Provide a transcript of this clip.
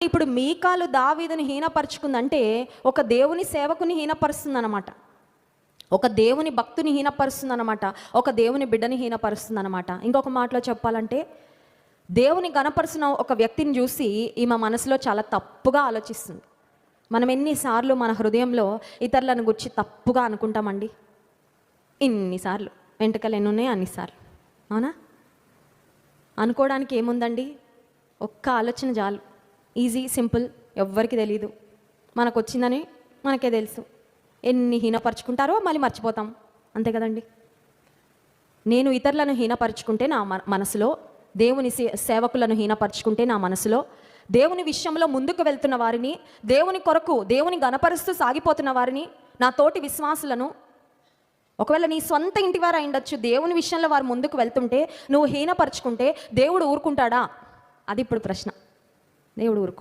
ఇప్పుడు మీకాలు దావీదుని హీనపరుచుకుందంటే ఒక దేవుని సేవకుని హీనపరుస్తుందన్నమాట, ఒక దేవుని భక్తుని హీనపరుస్తుందన్నమాట, ఒక దేవుని బిడ్డని హీనపరుస్తుందన్నమాట. ఇంకొక మాటలో చెప్పాలంటే దేవుని గణపరుచిన ఒక వ్యక్తిని చూసి ఈమె మనసులో చాలా తప్పుగా ఆలోచిస్తుంది. మనం ఎన్నిసార్లు మన హృదయంలో ఇతరులను గురించి తప్పుగా అనుకుంటామండి? ఇన్నిసార్లు, వెంటకలు ఎన్ని ఉన్నాయి అన్నిసార్లు, అవునా? అనుకోవడానికి ఏముందండి, ఒక్క ఆలోచన చాలు. ఈజీ, సింపుల్, ఎవ్వరికి తెలీదు. మనకు వచ్చిందని మనకే తెలుసు. ఎన్ని హీనపరుచుకుంటారో మళ్ళీ మర్చిపోతాం, అంతే కదండి. నేను ఇతరులను హీనపరుచుకుంటే నా మనసులో, దేవుని సేవకులను హీనపరుచుకుంటే నా మనసులో, దేవుని విషయంలో ముందుకు వెళ్తున్న వారిని, దేవుని కొరకు దేవుని గణపరుస్తూ సాగిపోతున్న వారిని, నా తోటి విశ్వాసులను, ఒకవేళ నీ సొంత ఇంటి వారు అయిండొచ్చు, దేవుని విషయంలో వారు ముందుకు వెళ్తుంటే నువ్వు హీనపరుచుకుంటే దేవుడు ఊరుకుంటాడా? అది ఇప్పుడు ప్రశ్న. దేవుడు ఊరుకోడు.